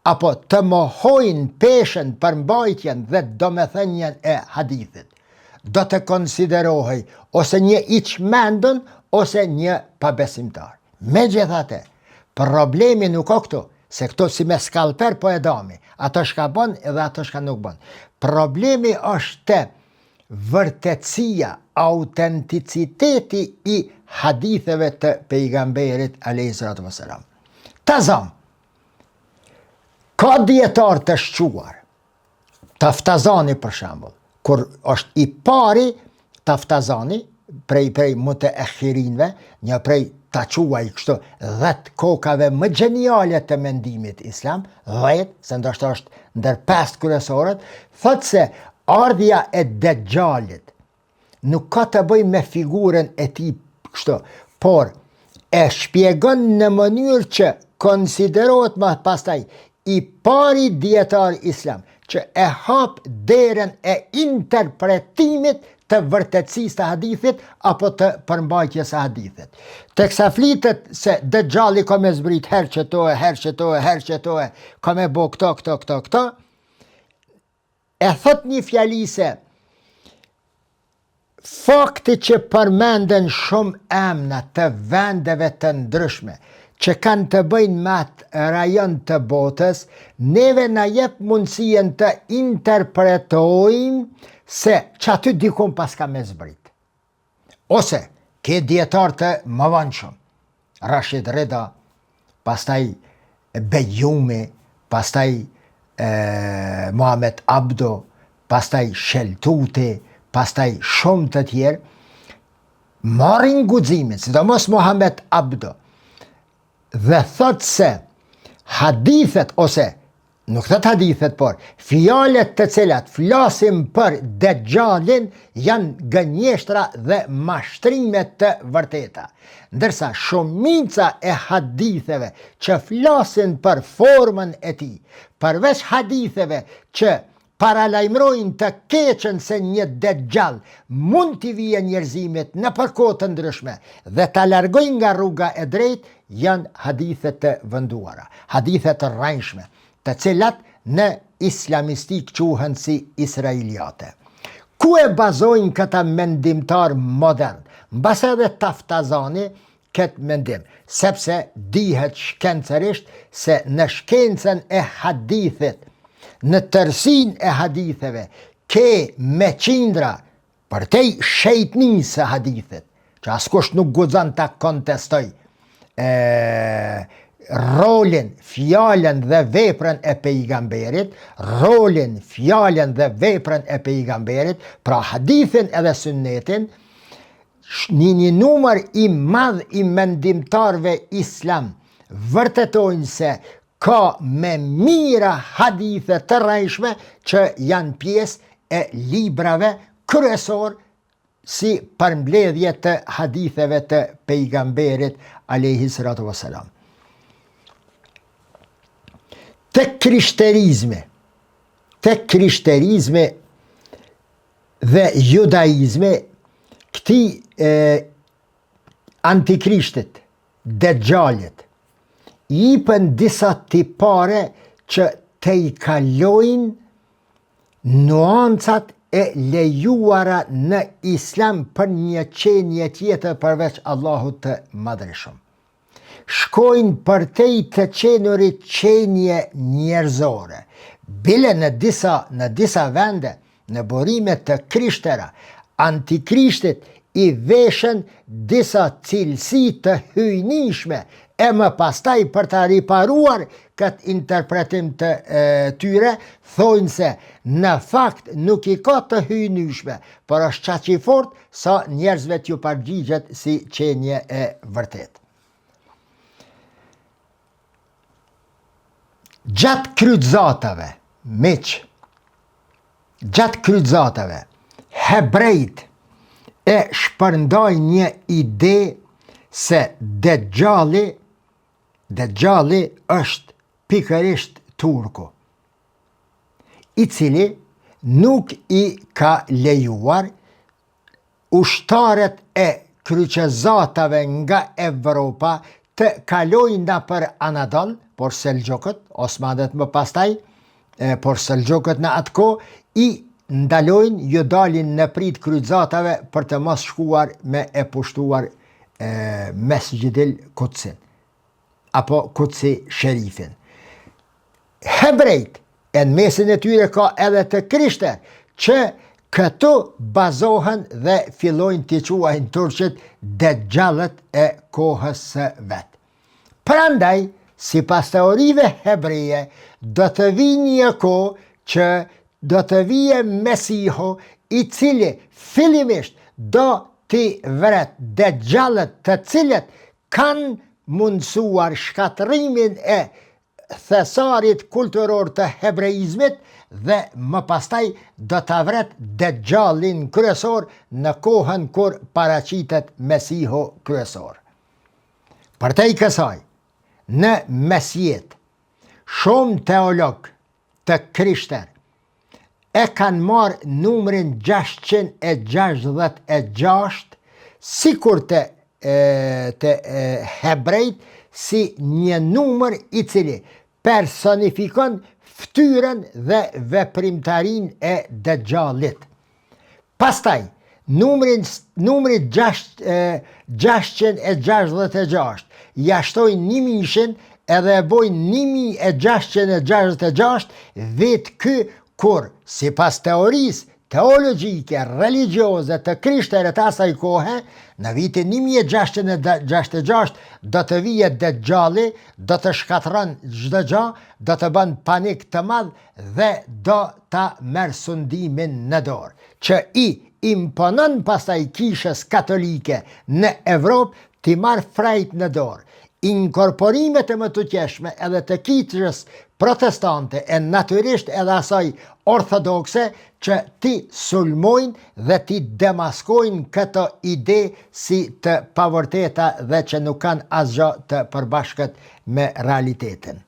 apo të mohojnë peshën, përmbajtjen dhe domethënien e hadithit. Do të konsiderohej ose një i çmendur ose një pabesimtar. Megjithatë, problemi nuk ka këtu, se këto si me skalper po e dami, ato shka bën edhe ato shka nuk bën. Problemi është vërtetësia, autenticiteti i haditheve të pejgamberit a.s. Ta zam, ka dietar të shquar, Taftazani për shembull, kur është i pari Taftazani, prej muteakhirinëve, një prej ta quaj kështu 10 kokave më gjeniale të mendimit islam, 10, se ndoshta është ndër 5 kryesorët, thotë se ardhja e Dejjalit nuk ka të bëjë me figurën e tij kështu, por e shpjegon në mënyrë që konsiderohet më pastaj i pari dietar islam që e hap derën e interpretimit të vërtetësisë të hadithit apo të përmbajtjes së hadithit. Teksa flitet se Dejjali ka me zbrit herë qëtohe, ka me bo këto, e thot një fjali se fakti që përmenden shumë emna të vendeve të ndryshme, që kanë të bëjnë me atë rajon të botës, neve na jep mundësien të interpretojmë se që aty dikun pas ka me zbrit. Ose, ke dietar të më vanshëm, Rashid Rida, pastaj Bejumi, pastaj Muhamet Abdo, pastaj Sheltuti, pastaj shumë të tjerë, marrin guximin, sidomos Muhamet Abdo, dhe thot se hadithet ose nuk thët hadithet, por fjalët të cilat flasim për Dejjalin janë gënjeshtra dhe mashtrimet të vërteta. Ndërsa shumica e haditheve që flasin për formën e tij, përveç haditheve që paralajmërojnë të keqen se një Dejjal mund t'i vijë njerëzimit në kohë të ndryshme dhe ta largojnë nga rruga e drejtë, janë hadithet të venduara, hadithet të rrajshme, të cilat në islamistik quhen si israeliate. Ku e bazojnë këta mendimtar modern? Mbas edhe Taftazani këtë mendim, sepse dihet shkencërisht se në shkencën e hadithit, në tërsinë e haditheve, ke me qindra për te shejtnisë së hadithit, që askush nuk guxon ta kontestoj rolin, fjalën dhe veprën e pejgamberit, rolin, fjalën dhe veprën e pejgamberit, pra hadithin edhe sunnetin, një numër i madh i mendimtarve islam vërtetojnë se ka me mira hadithe të rrejshme që janë pjesë e librave kryesor si përmbledhje të haditheve të pejgamberit alayhi salatu wassalam. Të krishterizmi dhe judaizmi, këti antikrishtit, Dejjalit, i jepën disa tipare që te i kalojnë nuancat e lejuara në islam për një qenje tjetër përveç Allahut të madhreshëm. Shkojnë për te i të qenurit qenje njerëzore. Bile në disa vende, në burimet të krishtera, antikrishtit i veshen disa cilësi të hyjnishme, e më pastaj për të riparuar këtë interpretim të tyre, thojnë se në fakt nuk i ka të hyjnishme, por është qaq i fort sa njerëzve t'ju përgjigjet si qenje e vërtet. Gjatë kryqëzatave, hebrejt e shpërndaj një ide se Dejjali është pikërisht turku, i cili nuk i ka lejuar ushtarët e kryqëzatave nga Evropa të kalojnë nga për Anadol, por Selgjokët, Osmanët më pastaj, por Selgjokët në atë kohë, i ndalojnë, ju dalin në prit kryqëzatave për të mos shkuar me e pushtuar Mesgjidil Kutsin, apo Kutsi Sherifin. Hebrejt, e në mesin e tyre ka edhe të krishter, që këtu bazohen dhe fillojnë t'i quajnë turqit Dejjalët e kohës së vetë. Prandaj, sipas teorive hebreje, do të vi një kohë që do të vije Mesihu, i cili fillimisht do t'i vret Dejjalët të cilët kanë mundësuar shkatrimin e thesarit kulturor të hebreizmit dhe më pastaj do t'a vret Dejjalin kryesor në kohën kur paraqitet Mesihu kryesor. Për te i kësaj, në mesjet, shumë teolog të krishter e kanë marrë numrin 666, sikur të hebrejt si një numër i cili personifikon ftyrën dhe veprimtarin e Dejjalit. Pastaj, numri 666 jashtojnë 1000 edhe e bojnë 1666 vetë ky kur, sipas teorisë teologjike, religjioze të krishterët asaj kohe, në vitin 1666 do të vije Dejjali, do të shkatron çdo gjë, do të bën panik të madh dhe do ta merr sundimin në dorë, që i imponon pastaj kishës katolike në Evropë t'i marrë frejt në dorë, inkorporimet e më të qeshme edhe të kitërës protestante e natyrisht edhe asaj ortodokse që ti sulmojnë dhe ti demaskojnë këto ide si të pavërteta dhe që nuk kanë asgjë të përbashkët me realitetin.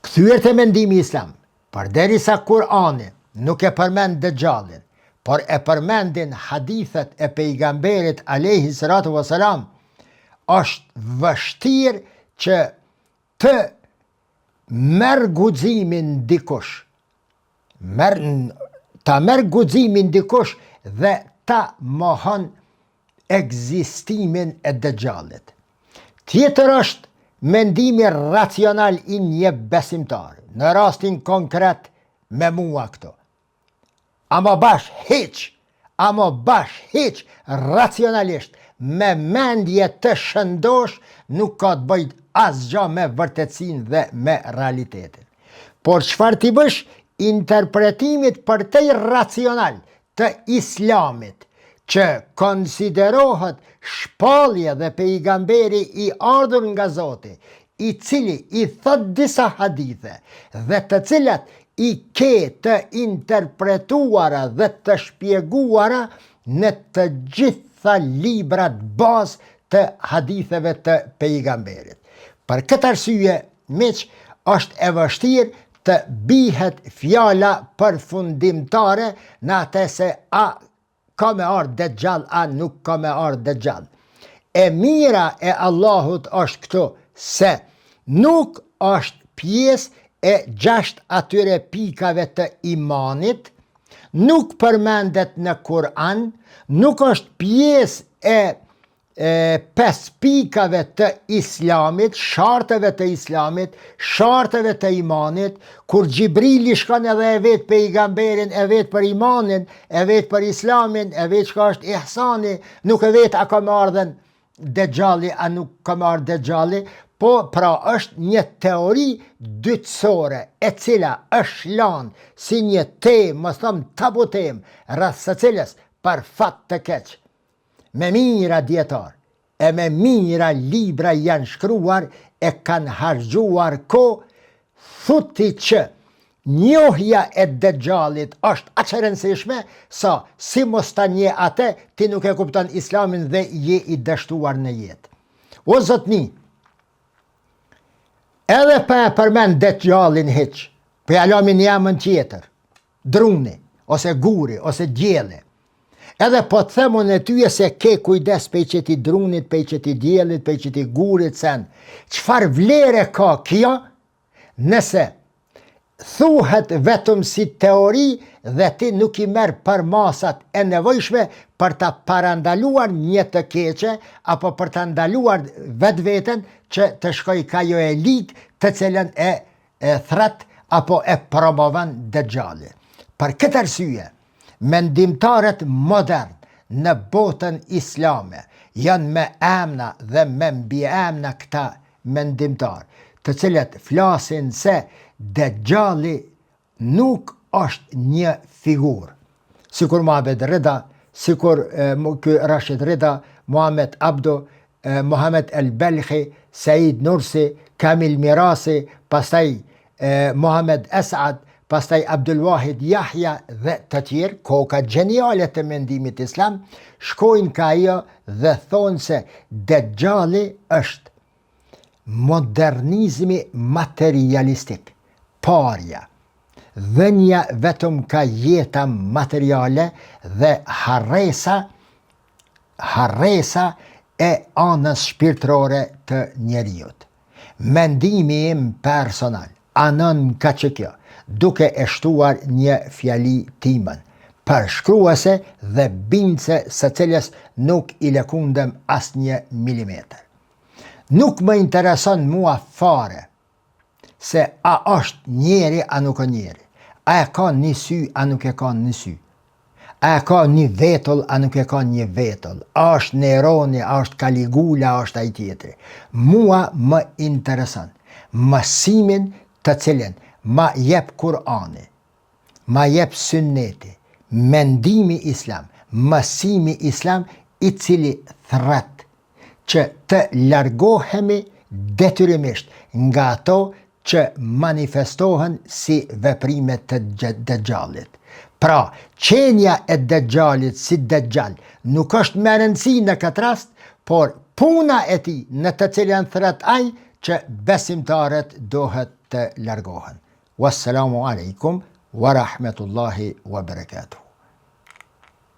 Kthyer të mendimi islam, përderisa Kur'ani nuk e përmend Dejjalin, por e përmendin hadithet e pejgamberit alayhi salatu wasalam, është vështirë që të merë guximin dikush, ta merë guximin dikush dhe ta mohon ekzistimin e Dejjalit. Tjetër është mendimi racional i një besimtar, në rastin konkret me mua këto. Ama bash hiq racionalisht, me mendje të shëndosh, nuk ka të bëjt asgjë me vërtetësinë dhe me realitetin. Por çfarë ti bësh interpretimit për te racional të islamit, që konsiderohet shpallje dhe pejgamberi i ardhur nga Zoti, i cili i thot disa hadithe dhe të cilat i ke të interpretuara dhe të shpjeguara në të gjitha librat bazë të haditheve të pejgamberit. Për këtë arsye, miq, është e vështirë të bihet fjala përfundimtare në atë se a ka me ardhë Dejjal, a nuk ka me ardhë Dejjal. E mira e Allahut është këtu, se nuk është pjesë e 6 atyre pikave të imanit, nuk përmendet në Kur'an, nuk është pjesë e 5 pikave të islamit, sharteve të islamit, sharteve të imanit, kur Gjibrili shkon edhe e vet pejgamberin, e vet për imanin, e vet për islamin, e vet çka është ihsani, nuk e vet a ka më ardhen Dejjali, a nuk ka më ardhë Dejjali, po pra është një teori dytësore e cila është lanë si një temë, mos them tabu temë, rreth së cilës për fat të keq, me mira dietar e me mira libra janë shkruar e kanë harxhuar kohë, thuti që njohja e Dejjalit është aq e rëndësishme sa si mos ta njeh atë, ti nuk e kupton islamin dhe je i dështuar në jetë. O zotni, edhe pa e përmend Dejjalin hiç, për alamin jamën tjetër, druni, ose guri, ose djeli. Edhe po të themun e tyje se ke kujdes pe qëti drunit, pe qëti djelit, pe qëti gurit sen. Qfar vlere ka kjo nëse thuhet vetëm si teori dhe ti nuk i merë për masat e nevojshme për ta parandaluar një të keqe apo për ta ndaluar vetë veten që të shkoj ka jo e lik të cilën e thret apo e promovan Dejjali. Për këtë arsye, mendimtarët modern në botën islame janë me emna dhe me mbiemna këta mendimtar, të cilët flasin se Dejjali nuk është një figur. Sikur Muhammed Rida, sikur Rashid Rida, Muhammed Abdo, Muhammed El Belhi, Said Nursi, Kamil Mirasi, pastaj Muhammed Esad, pastaj Abdul Wahid Yahya dhe të tjerë, koka gjeniale të mendimit islam, shkojnë ka ajo dhe thonë se Dejjali është modernizmi materialistik, parja, dhënja vetëm ka jeta materiale dhe harresa e anës shpirtërore të njeriut. Mendimi im personal, anon ka që kjo, duke e shtuar një fjali timën, përshkruese dhe bindse së cilës nuk i lëkundem as një milimetër. Nuk më intereson mua fare se a është njeri a nuk o njeri, a e ka një sy a nuk e ka një sy, a e ka një vetull a nuk e ka një vetull, a është Neroni, a është Caligula, a është ai tjetri. Mua më intereson mësimin të cilin ma jep Kur'ani, ma jep Sunneti, mendimi islam, mësimi islam i cili thret që të largohemi detyrimisht nga ato që manifestohen si veprimet të Dejjalit. Pra, qenja e Dejjalit si Dejjal nuk është me rëndësi në këtë rast, por puna e tij në të cilën thret ai që besimtarët dohet të largohen. Wassalamu alaikum wa rahmetullahi wa barakatuh.